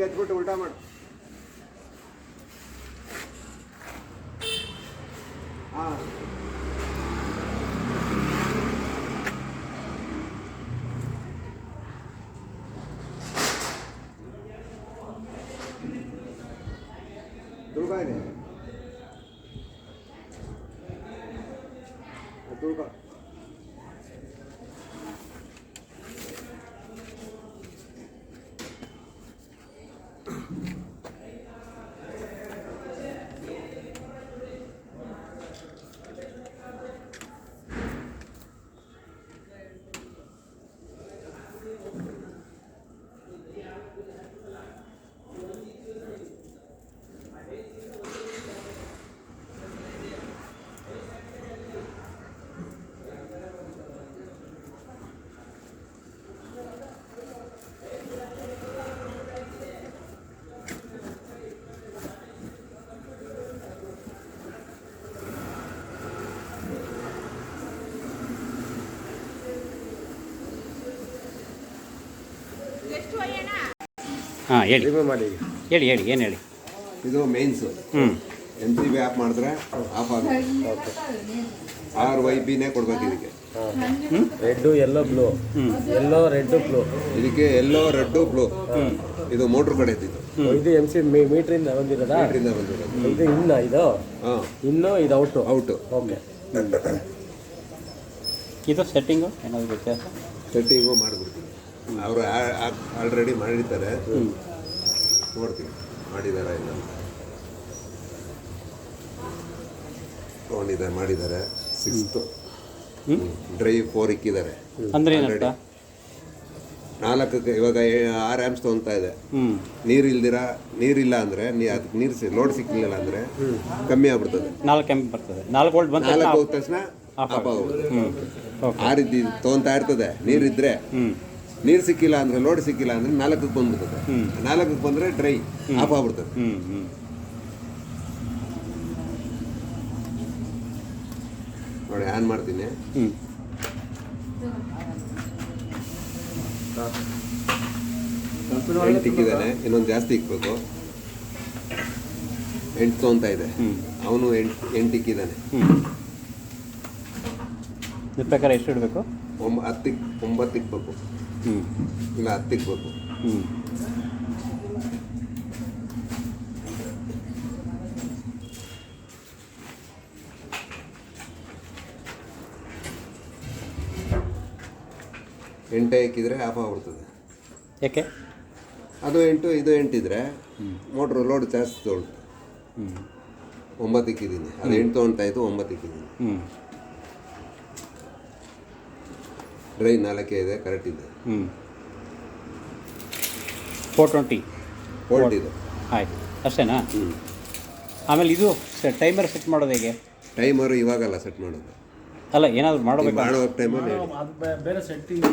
ಎತ್ಬಿಟ್ಟು ಉಲ್ಟಾ ಮಾಡು. ಹಾಂ ತುಳ್ಕ ಇದೆ ತುಳ್ಕ. ಹಾಂ ಹೇಳಿ ಮಾಡಿ ಹೇಳಿ ಹೇಳಿ ಏನು ಹೇಳಿ. ಇದು ಮೇನ್ಸು. NCB ಆಫ್ ಮಾಡಿದ್ರೆ ಆಫ್ ಆಗುತ್ತೆ. RYBನೇ ಕೊಡ್ಬೇಕು ಇದಕ್ಕೆ. ರೆಡ್ಡು ಎಲ್ಲೋ ಬ್ಲೂ, ಎಲ್ಲೋ ರೆಡ್ಡು ಬ್ಲೂ. ಇದಕ್ಕೆ ಎಲ್ಲೋ ರೆಡ್ಡು ಬ್ಲೂ. ಇದು ಮೋಟ್ರ್ ಕಡೆ ಇದ್ದಿದ್ದು. ಇದು MC ಮೀಟ್ರಿಂದ ಬಂದಿರೋದಾ? ಮೀಟ್ರಿಂದ ಬಂದಿರೋದು. ಇದು ಇನ್ನ ಇದು ಹಾಂ ಇನ್ನು ಇದು ಔಟು. ಓಕೆ. ಇದು ಸೆಟ್ಟಿಂಗು ಏನಾದರೂ ವ್ಯತ್ಯಾಸ? ಸೆಟ್ಟಿಂಗು ಮಾಡಿಬಿಡ್ತೀವಿ. ಅವರು ಆಲ್ರೆಡಿ ಮಾಡಿರ್ತಾರೆ, ನೋಡ್ತೀವಿ ಮಾಡಿದ್ದಾರೆ ಇಲ್ಲ ತೊಗೊಂಡಿದ್ದಾರೆ, ಮಾಡಿದ್ದಾರೆ. 6th ಡ್ರೈವ್ 4 ಇಕ್ಕಿದ್ದಾರೆ. ಅಂದರೆ ಏನಂತ? 4ಕ್ಕೆ ಇವಾಗ 6 ಆ್ಯಂಪ್ಸ್ ತೊಗೊತಾ ಇದೆ. ನೀರಿಲ್ಲ ಅಂದರೆ ಅದಕ್ಕೆ ನೀರು ಲೋಡ್ ಸಿಕ್ಕಿಲ್ಲ ಅಂದರೆ ಕಮ್ಮಿ ಆಗ್ಬಿಡ್ತದೆ. 4 ಆಂಪ್ ಬರ್ತದೆ. 4 ವೋಲ್ಟ್ ಬಂದ ಹೋದ ತಕ್ಷಣ ಆಫ್ ಆಗೋದು. ಆ ರೀತಿ ತೊಗೊತಾ ಇರ್ತದೆ. ನೀರಿದ್ರೆ, ನೀರು ಸಿಕ್ಕಿಲ್ಲ ಅಂದರೆ, ಲೋಡ್ ಸಿಕ್ಕಿಲ್ಲ ಅಂದರೆ 4ಕ್ಕೆ ಬಂದ್ಬಿಡ್ತದೆ. 4ಕ್ಕೆ ಬಂದರೆ ಡ್ರೈ ಆಫ್ ಆಗ್ಬಿಡ್ತದೆ. ನೋಡಿ ಆನ್ ಮಾಡ್ತೀನಿ. ಎಂಟು ಇಕ್ಕಿದ್ದಾನೆ, ಇನ್ನೊಂದು ಜಾಸ್ತಿ ಇಕ್ಬೇಕು. 8 ತೊಗೊತಾ ಇದೆ, ಅವನು 8 ಇಕ್ಕಿದ್ದಾನೆ. ನಿಮ್ಮ ಪ್ರಕಾರ ಎಷ್ಟು ಇಡಬೇಕು? 9 ಇಕ್ಬೇಕು, ಇಲ್ಲ 10 ಇಕ್ಬೇಕು. ಎಂಟೇ ಇಕ್ಕಿದ್ರೆ ಆಫ್ ಆಗ್ಬಿಡ್ತದೆ. ಯಾಕೆ? ಅದು 8 ಇದು 8 ಇದ್ರೆ ಮೋಟ್ರು ಲೋಡ್ ಜಾಸ್ತಿ ತೊಗೊಳುತ್ತೆ. 9 ಇಕ್ಕಿದ್ದೀನಿ, ಅದು 8 ತೊಗೊಳ್ತಾ ಇತ್ತು, 9 ಇಕ್ಕಿದ್ದೀನಿ. ಡ್ರೈ 4 ಇದೆ, ಕರೆಕ್ಟ್ ಇದೆ. 420 ವೋಲ್ಟ್ ಇದು. ಆಯಿತು, ಅಷ್ಟೇನಾ? ಆಮೇಲೆ ಇದು ಟೈಮರ್ ಸೆಟ್ ಮಾಡೋದು ಹೇಗೆ? ಟೈಮರು ಇವಾಗಲ್ಲ ಸೆಟ್ ಮಾಡೋದು, ಅಲ್ಲ ಏನಾದರೂ ಮಾಡಬೇಕು. ಮಾಡೋ ಟೈಮಲ್ಲಿ ಬೇರೆ ಸೆಟ್ಟಿಂಗ್